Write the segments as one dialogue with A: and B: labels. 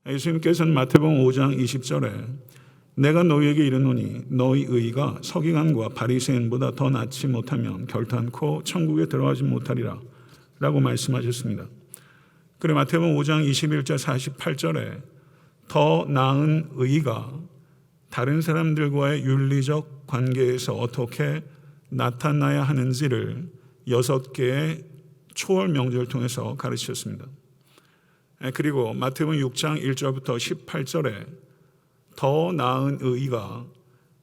A: 예수님께서는 마태복음 5장 20절에 내가 너희에게 이르노니 너희 의가 서기관과 바리새인보다 더 낫지 못하면 결단코 천국에 들어가지 못하리라 라고 말씀하셨습니다. 그리고 마태복음 5장 21절 48절에 더 나은 의가 다른 사람들과의 윤리적 관계에서 어떻게 나타나야 하는지를 6개의 초월 명제를 통해서 가르치셨습니다. 그리고 마태복음 6장 1절부터 18절에 더 나은 의가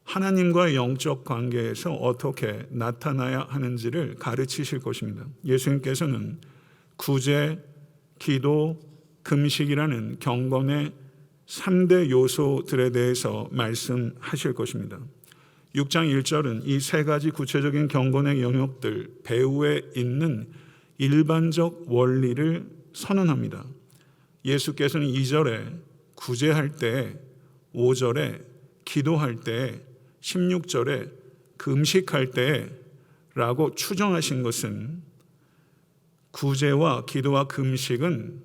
A: 하나님과의 영적 관계에서 어떻게 나타나야 하는지를 가르치실 것입니다. 예수님께서는 구제, 기도, 금식이라는 경건의 3대 요소들에 대해서 말씀하실 것입니다. 6장 1절은 이 3가지 구체적인 경건의 영역들 배후에 있는 일반적 원리를 선언합니다. 예수께서는 2절에 구제할 때, 5절에 기도할 때, 16절에 금식할 때 라고 추정하신 것은 구제와 기도와 금식은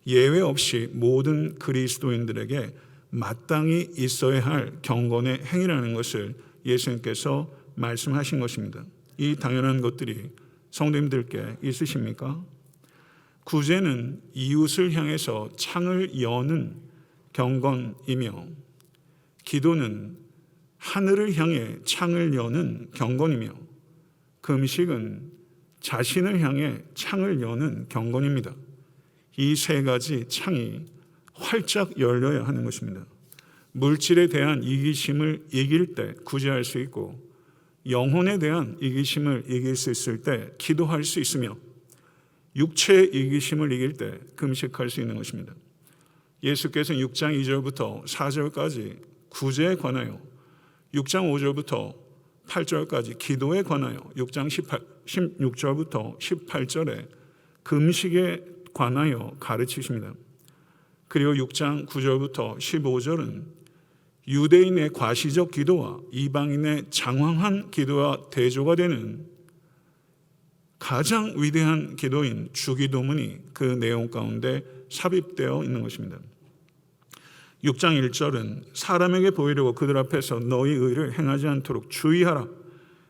A: 예외 없이 모든 그리스도인들에게 마땅히 있어야 할 경건의 행위라는 것을 예수님께서 말씀하신 것입니다. 이 당연한 것들이 성도님들께 있으십니까? 구제는 이웃을 향해서 창을 여는 경건이며 기도는 하늘을 향해 창을 여는 경건이며 금식은 자신을 향해 창을 여는 경건입니다. 이 3가지 창이 활짝 열려야 하는 것입니다. 물질에 대한 이기심을 이길 때 구제할 수 있고 영혼에 대한 이기심을 이길 수 있을 때 기도할 수 있으며 육체의 이기심을 이길 때 금식할 수 있는 것입니다. 예수께서는 6장 2절부터 4절까지 구제에 관하여 6장 5절부터 8절까지 기도에 관하여 6장 16절부터 18절에 금식에 관하여 가르치십니다. 그리고 6장 9절부터 15절은 유대인의 과시적 기도와 이방인의 장황한 기도와 대조가 되는 가장 위대한 기도인 주기도문이 그 내용 가운데 삽입되어 있는 것입니다. 6장 1절은 사람에게 보이려고 그들 앞에서 너희 의를 행하지 않도록 주의하라.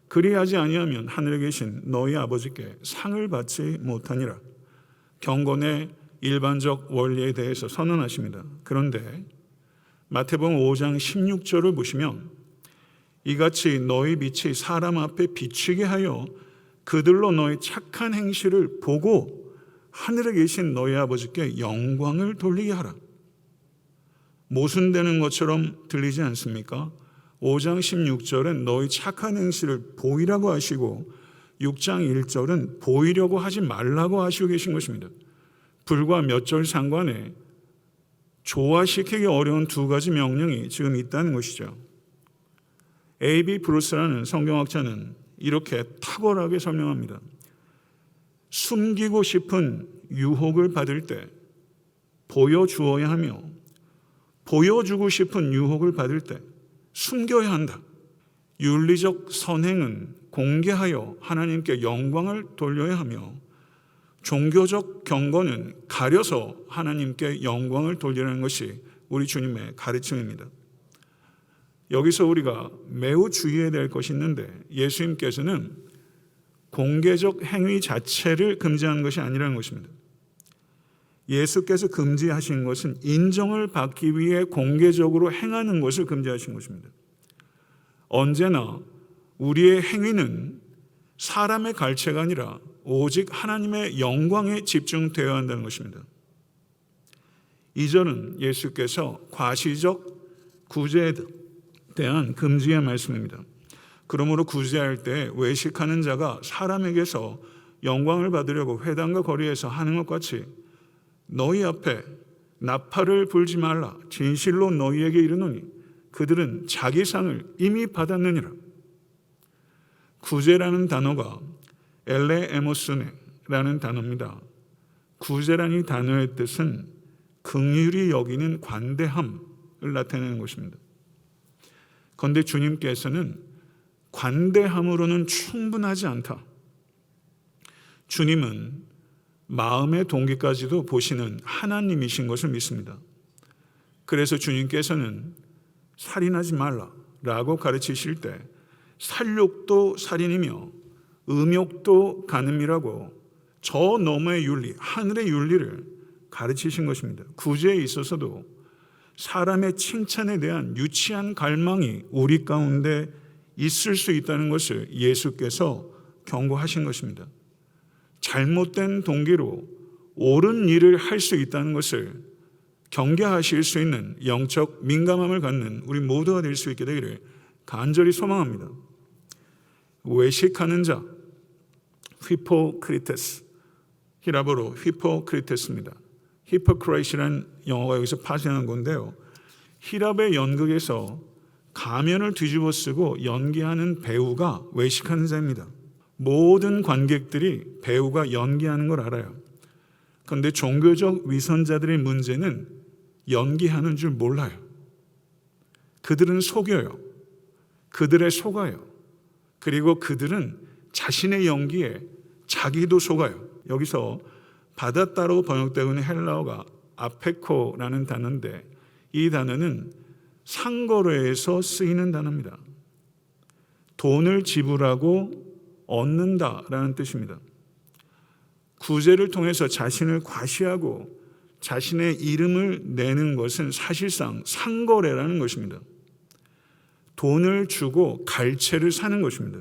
A: 그리하지 아니하면 하늘에 계신 너희 아버지께 상을 받지 못하니라. 경건의 일반적 원리에 대해서 선언하십니다. 그런데 마태복음 5장 16절을 보시면 이같이 너희 빛이 사람 앞에 비치게 하여 그들로 너희 착한 행실을 보고 하늘에 계신 너희 아버지께 영광을 돌리게 하라. 모순되는 것처럼 들리지 않습니까? 5장 16절은 너희 착한 행실을 보이라고 하시고 6장 1절은 보이려고 하지 말라고 하시고 계신 것입니다. 불과 몇 절 상관에 조화시키기 어려운 2가지 명령이 지금 있다는 것이죠. A.B. 브루스라는 성경학자는 이렇게 탁월하게 설명합니다. 숨기고 싶은 유혹을 받을 때 보여주어야 하며 보여주고 싶은 유혹을 받을 때 숨겨야 한다. 윤리적 선행은 공개하여 하나님께 영광을 돌려야 하며 종교적 경건은 가려서 하나님께 영광을 돌리라는 것이 우리 주님의 가르침입니다. 여기서 우리가 매우 주의해야 될 것이 있는데 예수님께서는 공개적 행위 자체를 금지하는 것이 아니라는 것입니다. 예수께서 금지하신 것은 인정을 받기 위해 공개적으로 행하는 것을 금지하신 것입니다. 언제나 우리의 행위는 사람의 갈채가 아니라 오직 하나님의 영광에 집중되어야 한다는 것입니다. 2절은 예수께서 과시적 구제에 대한 금지의 말씀입니다. 그러므로 구제할 때 외식하는 자가 사람에게서 영광을 받으려고 회당과 거리에서 하는 것 같이 너희 앞에 나팔을 불지 말라. 진실로 너희에게 이르노니 그들은 자기 상을 이미 받았느니라. 구제라는 단어가 엘레에모스네라는 단어입니다. 구제라는 단어의 뜻은 긍휼히 여기는 관대함을 나타내는 것입니다. 그런데 주님께서는 관대함으로는 충분하지 않다. 주님은 마음의 동기까지도 보시는 하나님이신 것을 믿습니다. 그래서 주님께서는 살인하지 말라라고 가르치실 때 살욕도 살인이며 음욕도 간음이라고 저 너머의 윤리, 하늘의 윤리를 가르치신 것입니다. 구제에 있어서도 사람의 칭찬에 대한 유치한 갈망이 우리 가운데 있을 수 있다는 것을 예수께서 경고하신 것입니다. 잘못된 동기로 옳은 일을 할 수 있다는 것을 경계하실 수 있는 영적 민감함을 갖는 우리 모두가 될 수 있게 되기를 간절히 소망합니다. 외식하는 자, 히포크리테스, 히라보로 히포크리테스입니다. 히포크라이시라는 영어가 여기서 파생한 건데요. 히랍의 연극에서 가면을 뒤집어 쓰고 연기하는 배우가 외식하는 자입니다. 모든 관객들이 배우가 연기하는 걸 알아요. 그런데 종교적 위선자들의 문제는 연기하는 줄 몰라요. 그들은 속여요. 그들의 속아요. 그리고 그들은 자신의 연기에 자기도 속아요. 여기서 받았다로 번역되고 있는 헬라어가 아페코라는 단어인데 이 단어는 상거래에서 쓰이는 단어입니다. 돈을 지불하고 얻는다라는 뜻입니다. 구제를 통해서 자신을 과시하고 자신의 이름을 내는 것은 사실상 상거래라는 것입니다. 돈을 주고 갈채를 사는 것입니다.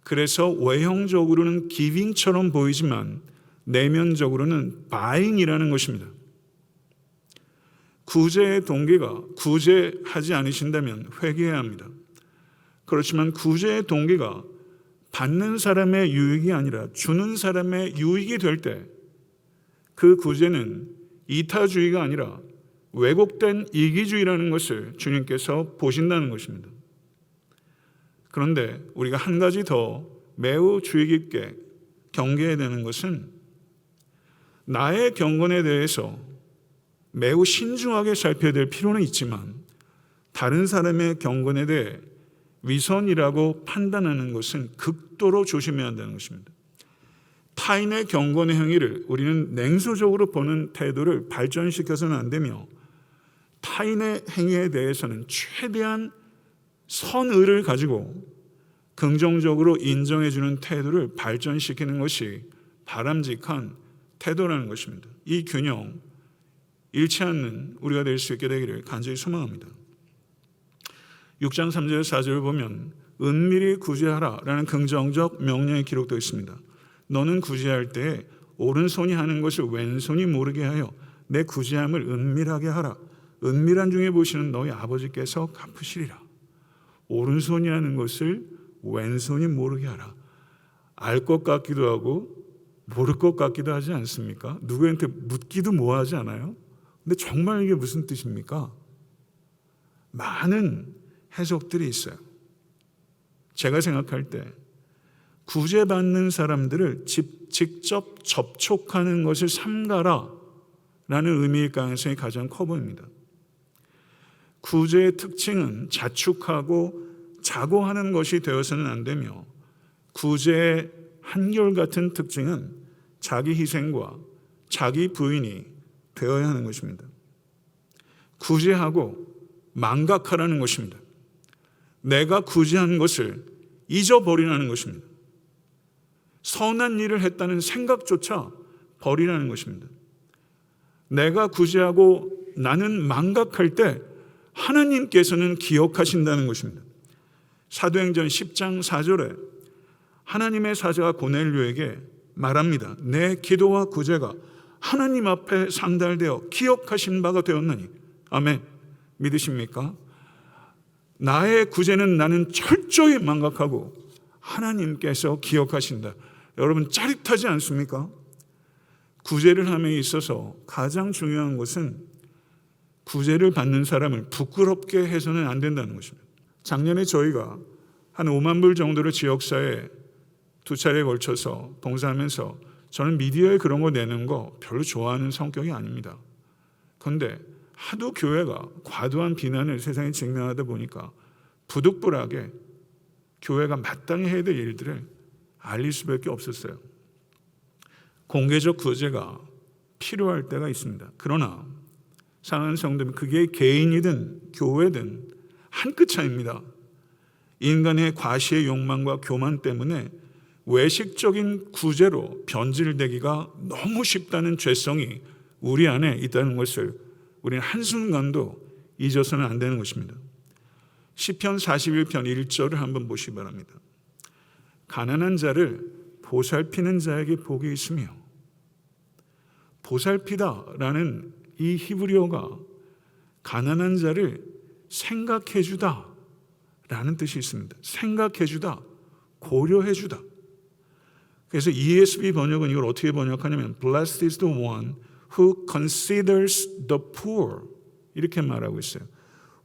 A: 그래서 외형적으로는 기빙처럼 보이지만 내면적으로는 바잉이라는 것입니다. 구제의 동기가 구제하지 않으신다면 회개해야 합니다. 그렇지만 구제의 동기가 받는 사람의 유익이 아니라 주는 사람의 유익이 될 때 그 구제는 이타주의가 아니라 왜곡된 이기주의라는 것을 주님께서 보신다는 것입니다. 그런데 우리가 한 가지 더 매우 주의 깊게 경계해야 되는 것은 나의 경건에 대해서 매우 신중하게 살펴야 될 필요는 있지만 다른 사람의 경건에 대해 위선이라고 판단하는 것은 극도로 조심해야 한다는 것입니다. 타인의 경건의 행위를 우리는 냉소적으로 보는 태도를 발전시켜서는 안 되며 타인의 행위에 대해서는 최대한 선의를 가지고 긍정적으로 인정해주는 태도를 발전시키는 것이 바람직한 태도라는 것입니다. 이 균형 잃지 않는 우리가 될 수 있게 되기를 간절히 소망합니다. 6장 3절 4절을 보면 은밀히 구제하라라는 긍정적 명령이 기록되어 있습니다. 너는 구제할 때 오른손이 하는 것을 왼손이 모르게 하여 내 구제함을 은밀하게 하라. 은밀한 중에 보시는 너희 아버지께서 갚으시리라. 오른손이 하는 것을 왼손이 모르게 하라. 알 것 같기도 하고 모를 것 같기도 하지 않습니까? 누구한테 묻기도 뭐하지 않아요? 근데 정말 이게 무슨 뜻입니까? 많은 해석들이 있어요. 제가 생각할 때 구제받는 사람들을 직접 접촉하는 것을 삼가라 라는 의미일 가능성이 가장 커 보입니다. 구제의 특징은 자축하고 자고하는 것이 되어서는 안 되며 구제의 한결같은 특징은 자기 희생과 자기 부인이 되어야 하는 것입니다. 구제하고 망각하라는 것입니다. 내가 구제한 것을 잊어버리라는 것입니다. 선한 일을 했다는 생각조차 버리라는 것입니다. 내가 구제하고 나는 망각할 때 하나님께서는 기억하신다는 것입니다. 사도행전 10장 4절에 하나님의 사자가 고넬료에게 말합니다. 내 기도와 구제가 하나님 앞에 상달되어 기억하신 바가 되었나니. 아멘. 믿으십니까? 나의 구제는 나는 철저히 망각하고 하나님께서 기억하신다. 여러분 짜릿하지 않습니까? 구제를 함에 있어서 가장 중요한 것은 구제를 받는 사람을 부끄럽게 해서는 안 된다는 것입니다. 작년에 저희가 한 5만 불 정도를 지역사회에 2차례에 걸쳐서 봉사하면서 저는 미디어에 그런 거 내는 거 별로 좋아하는 성격이 아닙니다. 그런데 하도 교회가 과도한 비난을 세상에 직면하다 보니까 부득불하게 교회가 마땅히 해야 될 일들을 알릴 수밖에 없었어요. 공개적 구제가 필요할 때가 있습니다. 그러나 사랑하는 성도님, 그게 개인이든 교회든 한 끗 차이입니다. 인간의 과시의 욕망과 교만 때문에 외식적인 구제로 변질되기가 너무 쉽다는 죄성이 우리 안에 있다는 것을 우리는 한순간도 잊어서는 안 되는 것입니다. 시편 41편 1절을 한번 보시기 바랍니다. 가난한 자를 보살피는 자에게 복이 있으며, 보살피다라는 이 히브리어가 가난한 자를 생각해주다 라는 뜻이 있습니다. 생각해주다, 고려해주다. 그래서 ESV 번역은 이걸 어떻게 번역하냐면 Blessed is the one who considers the poor, 이렇게 말하고 있어요.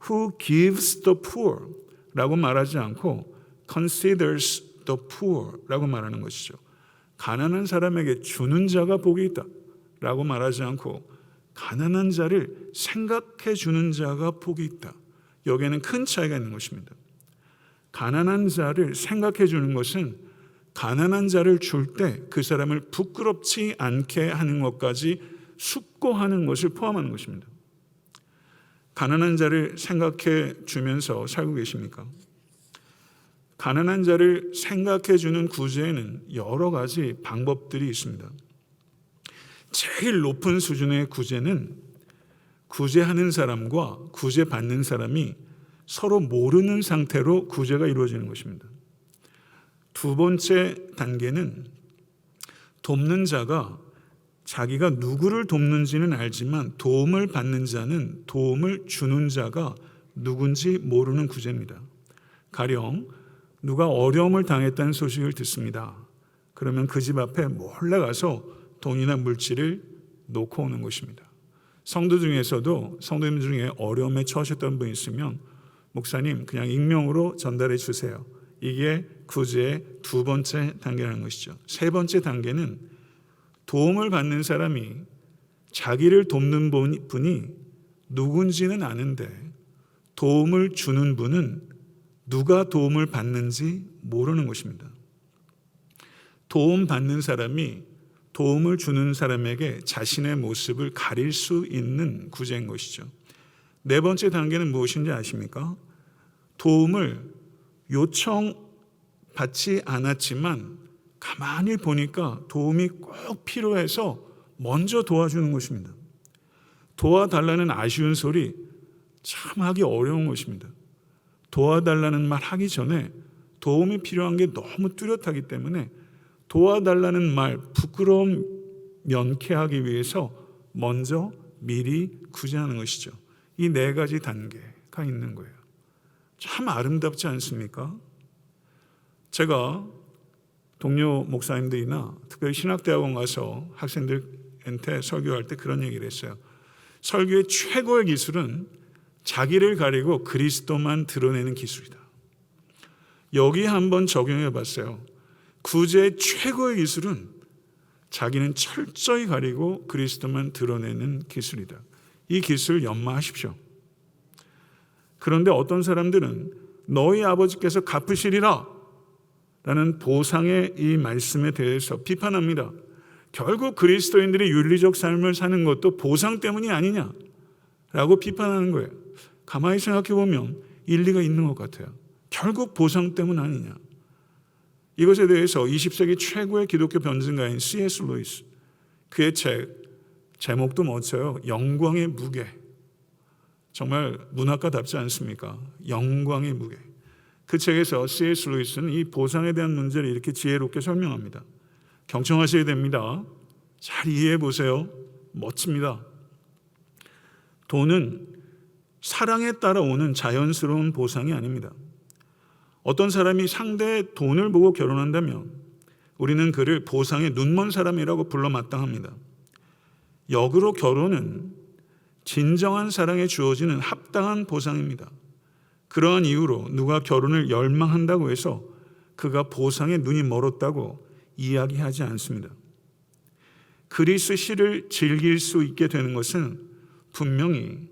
A: Who gives the poor 라고 말하지 않고 considers the poor 라고 말하는 것이죠. 가난한 사람에게 주는 자가 복이 있다 라고 말하지 않고 가난한 자를 생각해 주는 자가 복이 있다. 여기에는 큰 차이가 있는 것입니다. 가난한 자를 생각해 주는 것은 가난한 자를 줄 때 그 사람을 부끄럽지 않게 하는 것까지 숙고하는 것을 포함하는 것입니다. 가난한 자를 생각해 주면서 살고 계십니까? 가난한 자를 생각해 주는 구제에는 여러 가지 방법들이 있습니다. 제일 높은 수준의 구제는 구제하는 사람과 구제받는 사람이 서로 모르는 상태로 구제가 이루어지는 것입니다. 두 번째 단계는 돕는 자가 자기가 누구를 돕는지는 알지만 도움을 받는 자는 도움을 주는 자가 누군지 모르는 구제입니다. 가령 누가 어려움을 당했다는 소식을 듣습니다. 그러면 그 집 앞에 몰래 가서 돈이나 물질을 놓고 오는 것입니다. 성도 중에서도 성도님 중에 어려움에 처하셨던 분이 있으면 목사님 그냥 익명으로 전달해 주세요. 이게 구제의 두 번째 단계라는 것이죠. 세 번째 단계는 도움을 받는 사람이 자기를 돕는 분이 누군지는 아는데 도움을 주는 분은 누가 도움을 받는지 모르는 것입니다. 도움받는 사람이 도움을 주는 사람에게 자신의 모습을 가릴 수 있는 구제인 것이죠. 네 번째 단계는 무엇인지 아십니까? 도움을 요청받지 않았지만 가만히 보니까 도움이 꼭 필요해서 먼저 도와주는 것입니다. 도와달라는 아쉬운 소리 참 하기 어려운 것입니다. 도와달라는 말 하기 전에 도움이 필요한 게 너무 뚜렷하기 때문에 도와달라는 말 부끄러움 면케하기 위해서 먼저 미리 구제하는 것이죠. 이 네 가지 단계가 있는 거예요. 참 아름답지 않습니까? 제가 동료 목사님들이나 특별히 신학대학원 가서 학생들한테 설교할 때 그런 얘기를 했어요. 설교의 최고의 기술은 자기를 가리고 그리스도만 드러내는 기술이다. 여기 한번 적용해 봤어요. 구제의 최고의 기술은 자기는 철저히 가리고 그리스도만 드러내는 기술이다. 이 기술 연마하십시오. 그런데 어떤 사람들은 너희 아버지께서 갚으시리라 라는 보상의 이 말씀에 대해서 비판합니다. 결국 그리스도인들이 윤리적 삶을 사는 것도 보상 때문이 아니냐라고 비판하는 거예요. 가만히 생각해 보면 일리가 있는 것 같아요. 결국 보상 때문 아니냐. 이것에 대해서 20세기 최고의 기독교 변증가인 C.S. 루이스, 그의 책 제목도 멋져요. 영광의 무게. 정말 문학가답지 않습니까? 영광의 무게. 그 책에서 C.S. 루이스는 이 보상에 대한 문제를 이렇게 지혜롭게 설명합니다. 경청하셔야 됩니다. 잘 이해해 보세요. 멋집니다. 돈은 사랑에 따라 오는 자연스러운 보상이 아닙니다. 어떤 사람이 상대의 돈을 보고 결혼한다면 우리는 그를 보상의 눈먼 사람이라고 불러 마땅합니다. 역으로 결혼은 진정한 사랑에 주어지는 합당한 보상입니다. 그러한 이유로 누가 결혼을 열망한다고 해서 그가 보상에 눈이 멀었다고 이야기하지 않습니다. 그리스 시를 즐길 수 있게 되는 것은 분명히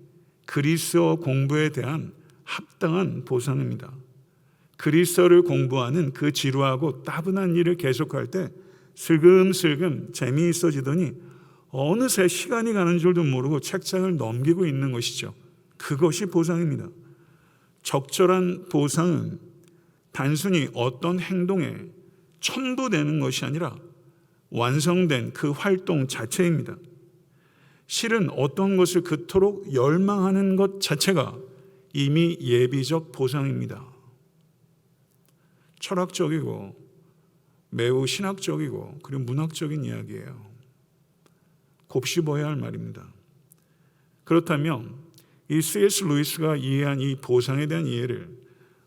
A: 그리스어 공부에 대한 합당한 보상입니다. 그리스어를 공부하는 그 지루하고 따분한 일을 계속할 때 슬금슬금 재미있어지더니 어느새 시간이 가는 줄도 모르고 책장을 넘기고 있는 것이죠. 그것이 보상입니다. 적절한 보상은 단순히 어떤 행동에 첨부되는 것이 아니라 완성된 그 활동 자체입니다. 실은 어떤 것을 그토록 열망하는 것 자체가 이미 예비적 보상입니다. 철학적이고 매우 신학적이고 그리고 문학적인 이야기예요. 곱씹어야 할 말입니다. 그렇다면 이 C.S. 루이스가 이해한 이 보상에 대한 이해를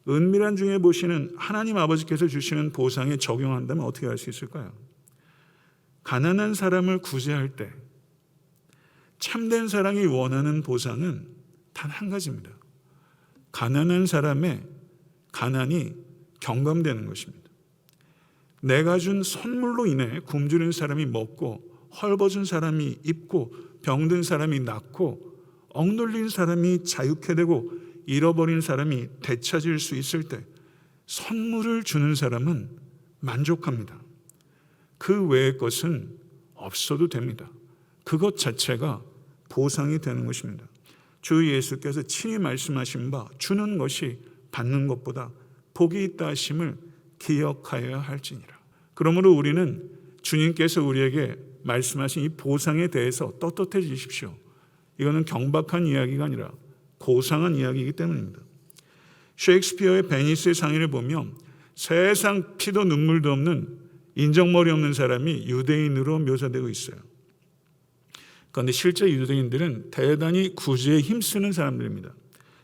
A: 은밀한 중에 보시는 하나님 아버지께서 주시는 보상에 적용한다면 어떻게 할 수 있을까요? 가난한 사람을 구제할 때 참된 사랑이 원하는 보상은 단 한 가지입니다. 가난한 사람의 가난이 경감되는 것입니다. 내가 준 선물로 인해 굶주린 사람이 먹고 헐벗은 사람이 입고 병든 사람이 낫고 억눌린 사람이 자유케 되고 잃어버린 사람이 되찾을 수 있을 때 선물을 주는 사람은 만족합니다. 그 외의 것은 없어도 됩니다. 그것 자체가 보상이 되는 것입니다. 주 예수께서 친히 말씀하신 바 주는 것이 받는 것보다 복이 있다 하심을 기억하여야 할지니라. 그러므로 우리는 주님께서 우리에게 말씀하신 이 보상에 대해서 떳떳해지십시오. 이거는 경박한 이야기가 아니라 고상한 이야기이기 때문입니다. 셰익스피어의 베니스의 상인을 보면 세상 피도 눈물도 없는 인정머리 없는 사람이 유대인으로 묘사되고 있어요. 그런데 실제 유대인들은 대단히 구제에 힘쓰는 사람들입니다.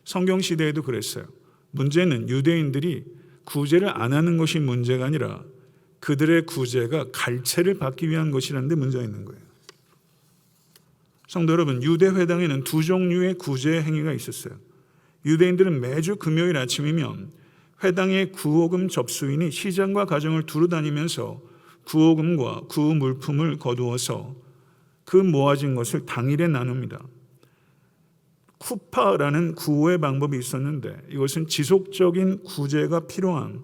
A: 성경 시대에도 그랬어요. 문제는 유대인들이 구제를 안 하는 것이 문제가 아니라 그들의 구제가 갈채를 받기 위한 것이라는 데 문제가 있는 거예요. 성도 여러분, 유대 회당에는 두 종류의 구제 행위가 있었어요. 유대인들은 매주 금요일 아침이면 회당의 구호금 접수인이 시장과 가정을 두루다니면서 구호금과 구호 물품을 거두어서 그 모아진 것을 당일에 나눕니다. 쿠파라는 구호의 방법이 있었는데 이것은 지속적인 구제가 필요한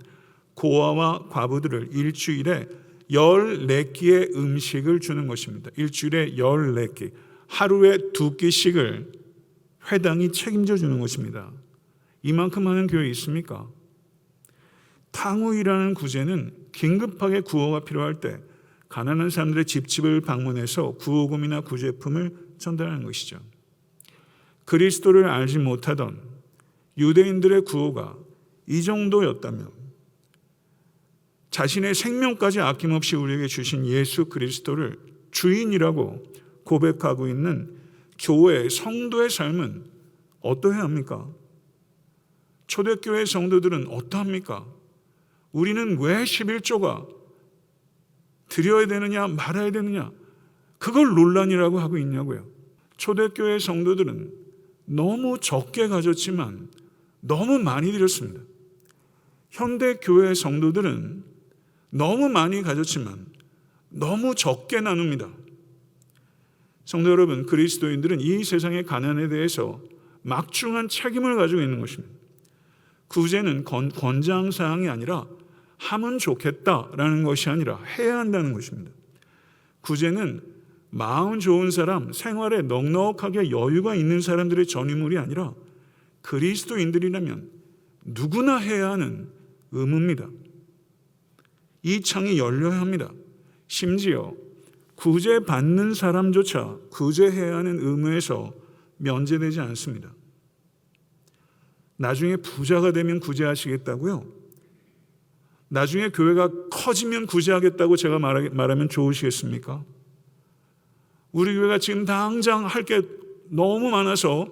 A: 고아와 과부들을 일주일에 14끼의 음식을 주는 것입니다. 일주일에 14끼, 하루에 2끼씩을 회당이 책임져 주는 것입니다. 이만큼 하는 교회 있습니까? 탕후이라는 구제는 긴급하게 구호가 필요할 때 가난한 사람들의 집집을 방문해서 구호금이나 구제품을 전달하는 것이죠. 그리스도를 알지 못하던 유대인들의 구호가 이 정도였다면 자신의 생명까지 아낌없이 우리에게 주신 예수 그리스도를 주인이라고 고백하고 있는 교회 성도의 삶은 어떠해야 합니까? 초대교회 성도들은 어떠합니까? 우리는 왜 11조가 드려야 되느냐 말아야 되느냐 그걸 논란이라고 하고 있냐고요. 초대교회 성도들은 너무 적게 가졌지만 너무 많이 드렸습니다. 현대교회 성도들은 너무 많이 가졌지만 너무 적게 나눕니다. 성도 여러분, 그리스도인들은 이 세상의 가난에 대해서 막중한 책임을 가지고 있는 것입니다. 구제는 권장사항이 아니라 하면 좋겠다라는 것이 아니라 해야 한다는 것입니다. 구제는 마음 좋은 사람, 생활에 넉넉하게 여유가 있는 사람들의 전유물이 아니라 그리스도인들이라면 누구나 해야 하는 의무입니다. 이 창이 열려야 합니다. 심지어 구제받는 사람조차 구제해야 하는 의무에서 면제되지 않습니다. 나중에 부자가 되면 구제하시겠다고요? 나중에 교회가 커지면 구제하겠다고 제가 말하면 좋으시겠습니까? 우리 교회가 지금 당장 할 게 너무 많아서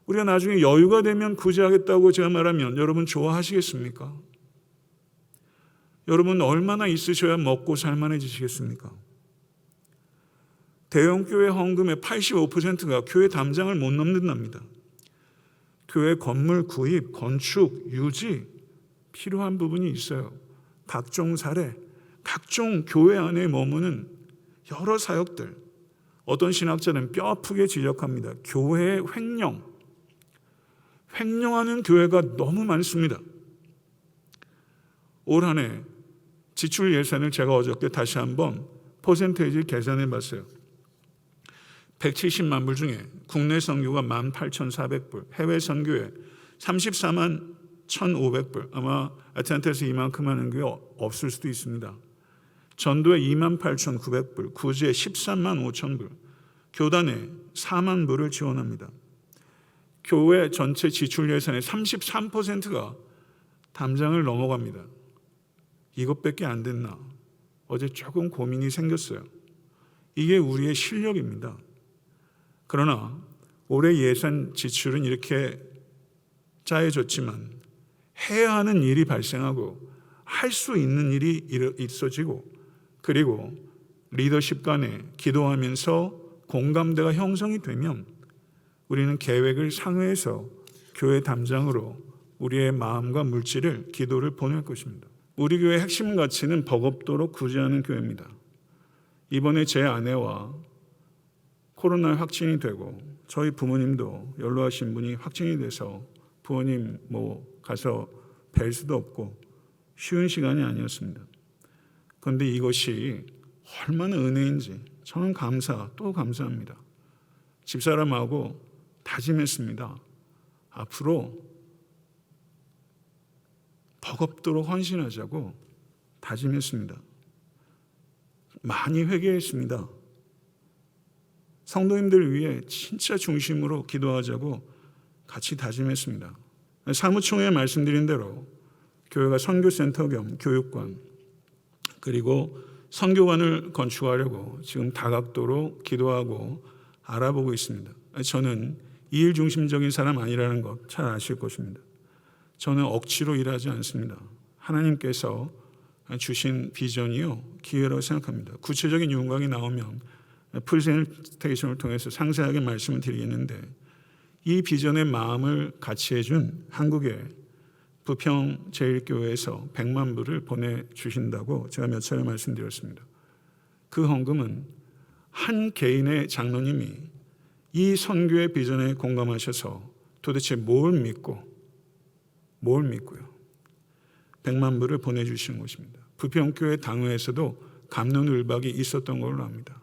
A: 우리가 나중에 여유가 되면 구제하겠다고 제가 말하면 여러분 좋아하시겠습니까? 여러분 얼마나 있으셔야 먹고 살만해지시겠습니까? 대형교회 헌금의 85%가 교회 담장을 못 넘는답니다. 교회 건물 구입, 건축, 유지 필요한 부분이 있어요. 각종 사례, 각종 교회 안에 머무는 여러 사역들. 어떤 신학자는 뼈 아프게 지적합니다. 교회의 횡령하는 교회가 너무 많습니다. 올 한 해 지출 예산을 제가 어저께 다시 한번 퍼센테이지 계산해 봤어요. 170만 불 중에 국내 선교가 18,400불, 해외 선교에 34만 1,500불, 아마 아틀란타에서 이만큼 하는 게 없을 수도 있습니다. 전도에 28,900불, 구제에 13만 5천 불, 교단에 4만 불을 지원합니다. 교회 전체 지출 예산의 33%가 담장을 넘어갑니다. 이것밖에 안 됐나? 어제 조금 고민이 생겼어요. 이게 우리의 실력입니다. 그러나 올해 예산 지출은 이렇게 짜여졌지만 해야 하는 일이 발생하고 할 수 있는 일이 있어지고, 그리고 리더십 간에 기도하면서 공감대가 형성이 되면 우리는 계획을 상회해서 교회 담장으로 우리의 마음과 물질을, 기도를 보낼 것입니다. 우리 교회의 핵심 가치는 버겁도록 구제하는 교회입니다. 이번에 제 아내와 코로나 확진이 되고 저희 부모님도 연로하신 분이 확진이 돼서 부모님 가서 뵐 수도 없고 쉬운 시간이 아니었습니다. 그런데 이것이 얼마나 은혜인지 저는 또 감사합니다. 집사람하고 다짐했습니다. 앞으로 버겁도록 헌신하자고 다짐했습니다. 많이 회개했습니다. 성도님들을 위해 진짜 중심으로 기도하자고 같이 다짐했습니다. 사무총회에 말씀드린 대로 교회가 선교센터 겸 교육관, 그리고 선교관을 건축하려고 지금 다각도로 기도하고 알아보고 있습니다. 저는 일 중심적인 사람 아니라는 것 잘 아실 것입니다. 저는 억지로 일하지 않습니다. 하나님께서 주신 비전이요, 기회라고 생각합니다. 구체적인 윤곽이 나오면 프레젠테이션을 통해서 상세하게 말씀을 드리겠는데, 이 비전의 마음을 같이 해준 한국의 부평 제1교회에서 100만 불을 보내주신다고 제가 몇 차례 말씀드렸습니다. 그 헌금은 한 개인의 장로님이 이 선교의 비전에 공감하셔서 도대체 뭘 믿고요 100만 불을 보내주시는 것입니다. 부평교회 당회에서도 갑론을박이 있었던 걸로 압니다.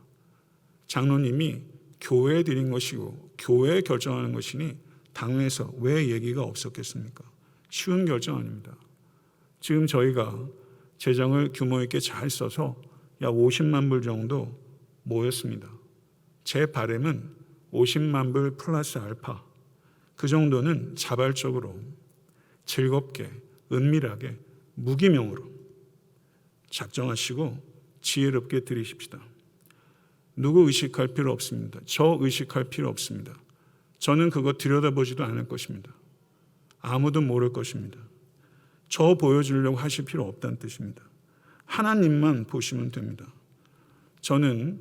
A: 장로님이 교회에 드린 것이고 교회에 결정하는 것이니 당회에서 왜 얘기가 없었겠습니까? 쉬운 결정 아닙니다. 지금 저희가 재정을 규모 있게 잘 써서 약 50만 불 정도 모였습니다. 제 바람은 50만 불 플러스 알파, 그 정도는 자발적으로 즐겁게 은밀하게 무기명으로 작정하시고 지혜롭게 드리십시다. 누구 의식할 필요 없습니다. 저 의식할 필요 없습니다. 저는 그거 들여다보지도 않을 것입니다. 아무도 모를 것입니다. 저 보여주려고 하실 필요 없다는 뜻입니다. 하나님만 보시면 됩니다. 저는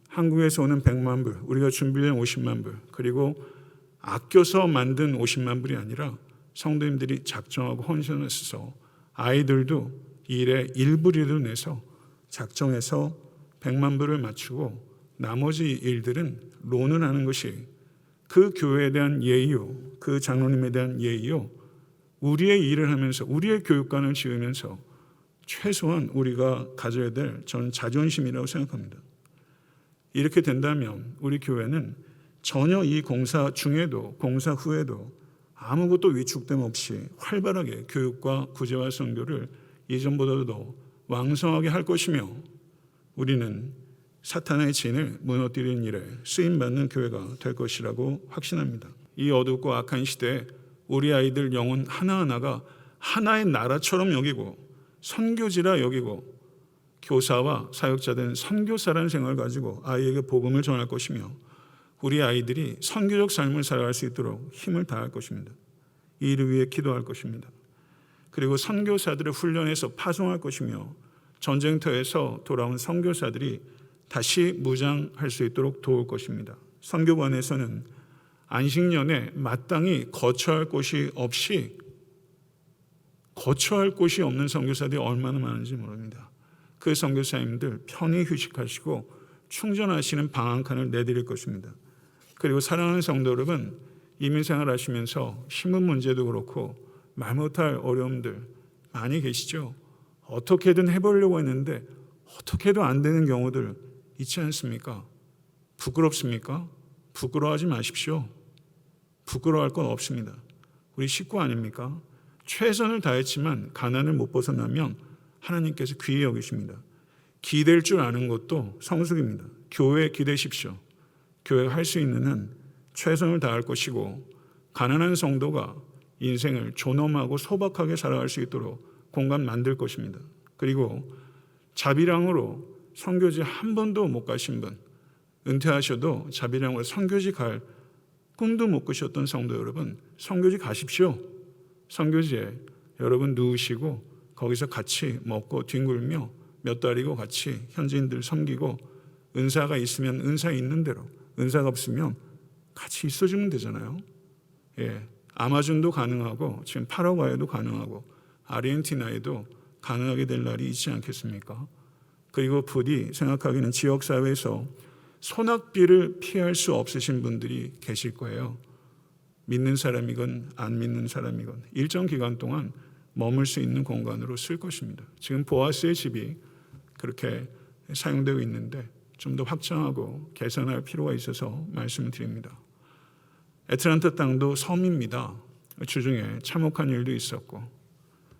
A: 한국에서 오는 100만 불, 우리가 준비된 50만 불, 그리고 아껴서 만든 50만 불이 아니라 성도님들이 작정하고 헌신해서 아이들도 일에 일부리도 내서 작정해서 100만 불을 맞추고 나머지 일들은 론을 하는 것이 그 교회에 대한 예의요, 그 장로님에 대한 예의요, 우리의 일을 하면서 우리의 교육관을 지으면서 최소한 우리가 가져야 될 저는 자존심이라고 생각합니다. 이렇게 된다면 우리 교회는 전혀 이 공사 중에도 공사 후에도 아무것도 위축됨 없이 활발하게 교육과 구제와 선교를 이전보다도 왕성하게 할 것이며, 우리는 사탄의 진을 무너뜨리는 일에 쓰임받는 교회가 될 것이라고 확신합니다. 이 어둡고 악한 시대에 우리 아이들 영혼 하나하나가 하나의 나라처럼 여기고 선교지라 여기고 교사와 사역자된 선교사라는 생각을 가지고 아이에게 복음을 전할 것이며, 우리 아이들이 선교적 삶을 살아갈 수 있도록 힘을 다할 것입니다. 이 일을 위해 기도할 것입니다. 그리고 선교사들을 훈련해서 파송할 것이며, 전쟁터에서 돌아온 선교사들이 다시 무장할 수 있도록 도울 것입니다. 선교관에서는 안식년에 마땅히 거처할 곳이 없는 선교사들이 얼마나 많은지 모릅니다. 그 선교사님들 편히 휴식하시고 충전하시는 방 한 칸을 내드릴 것입니다. 그리고 사랑하는 성도 여러분, 이민생활 하시면서 신분 문제도 그렇고 말 못할 어려움들 많이 계시죠? 어떻게든 해보려고 했는데 어떻게도 안 되는 경우들 있지 않습니까? 부끄럽습니까? 부끄러워하지 마십시오. 부끄러워할 건 없습니다. 우리 식구 아닙니까? 최선을 다했지만 가난을 못 벗어나면 하나님께서 귀히 여기십니다. 기댈 줄 아는 것도 성숙입니다. 교회에 기대십시오. 교회가 할 수 있는 한 최선을 다할 것이고, 가난한 성도가 인생을 존엄하고 소박하게 살아갈 수 있도록 공간 만들 것입니다. 그리고 자비랑으로 선교지 한 번도 못 가신 분, 은퇴하셔도 자비랑으로 선교지 갈 꿈도 못 꾸셨던 성도 여러분, 선교지 가십시오. 선교지에 여러분 누우시고 거기서 같이 먹고 뒹굴며 몇 달이고 같이 현지인들 섬기고, 은사가 있으면 은사 있는 대로, 은사가 없으면 같이 있어주면 되잖아요. 예, 아마존도 가능하고 지금 파라과이도 가능하고 아르헨티나에도 가능하게 될 날이 있지 않겠습니까? 그리고 부디 생각하기는 지역사회에서 소낙비를 피할 수 없으신 분들이 계실 거예요. 믿는 사람이건 안 믿는 사람이건 일정 기간 동안 머물 수 있는 공간으로 쓸 것입니다. 지금 보아스의 집이 그렇게 사용되고 있는데 좀 더 확장하고 개선할 필요가 있어서 말씀을 드립니다. 애틀란타 땅도 섬입니다. 주중에 참혹한 일도 있었고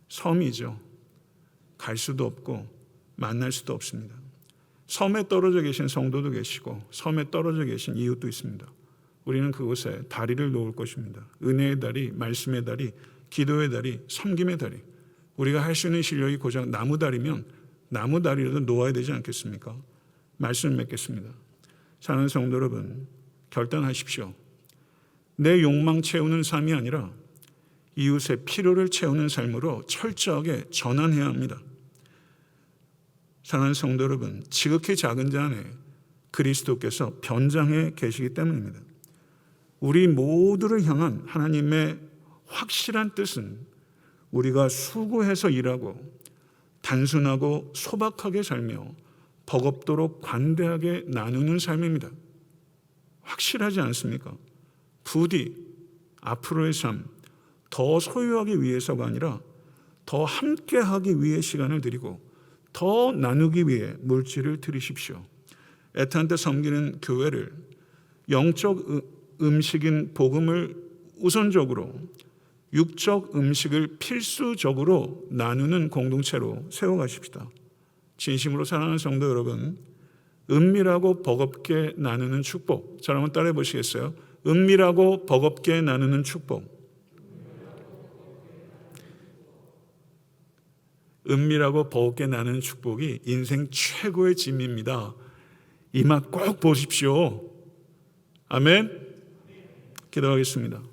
A: 섬이죠. 갈 수도 없고 만날 수도 없습니다. 섬에 떨어져 계신 성도도 계시고 섬에 떨어져 계신 이웃도 있습니다. 우리는 그곳에 다리를 놓을 것입니다. 은혜의 다리, 말씀의 다리, 기도의 다리, 섬김의 다리. 우리가 할 수 있는 실력이 고작 나무 다리면 나무 다리라도 놓아야 되지 않겠습니까? 말씀을 맺겠습니다. 사랑하는 성도 여러분, 결단하십시오. 내 욕망 채우는 삶이 아니라 이웃의 필요를 채우는 삶으로 철저하게 전환해야 합니다. 사랑하는 성도 여러분, 지극히 작은 자 안에 그리스도께서 변장해 계시기 때문입니다. 우리 모두를 향한 하나님의 확실한 뜻은 우리가 수고해서 일하고 단순하고 소박하게 살며 버겁도록 관대하게 나누는 삶입니다. 확실하지 않습니까? 부디 앞으로의 삶 더 소유하기 위해서가 아니라 더 함께하기 위해 시간을 드리고 더 나누기 위해 물질을 드리십시오. 애타한테 섬기는 교회를 영적 음식인 복음을 우선적으로, 육적 음식을 필수적으로 나누는 공동체로 세워가십시다. 진심으로 사랑하는 성도 여러분, 은밀하고 버겁게 나누는 축복. 저를 한번 따라해 보시겠어요? 은밀하고 버겁게 나누는 축복. 은밀하고 버겁게 나누는 축복이 인생 최고의 짐입니다. 이 맛 꼭 보십시오. 아멘. 기도하겠습니다.